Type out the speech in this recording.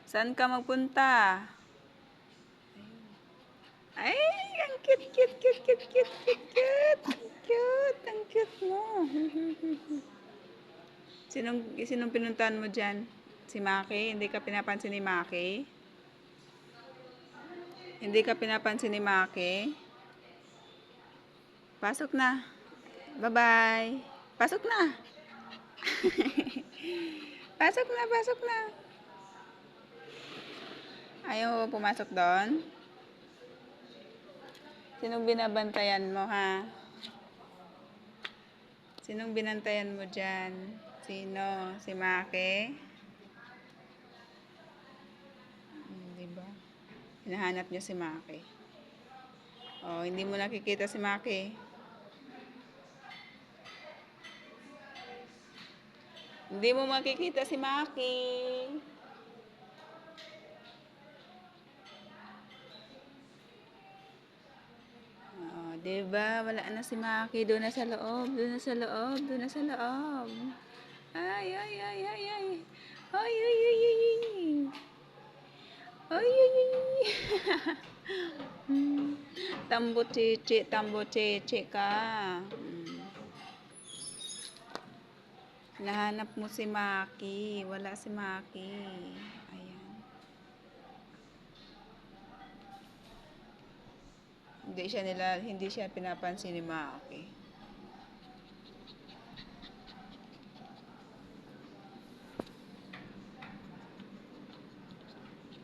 Saan ka magpunta? Ay, ang cute, cute, cute, cute, cute, cute, cute. Ang cute, ang cute mo. Sinong pinuntahan mo dyan? Si Maki? Hindi ka pinapansin ni Maki? Hindi ka pinapansin ni Maki? Pasok na. Bye-bye. Pasok na. Pasok na, pasok na. Ayaw mo pumasok doon? Sinong binabantayan mo, ha? Sinong binantayan mo dyan? Sino? Si Maki? Diba? Hinahanap niyo si Maki. Oh, hindi mo nakikita si Maki. Hindi mo makikita si Maki. Oh, diba? Wala na si Maki. Doon na sa loob. Doon na sa loob. Doon na sa loob. Ay, ay, ay, ay, ay. Ay, ay, ay, ay, ay. Ay, ay, ay, ay. Tambo cheche ka. Nahanap mo si Maki. Wala si Maki. Ayan. Hindi siya pinapansin ni Maki.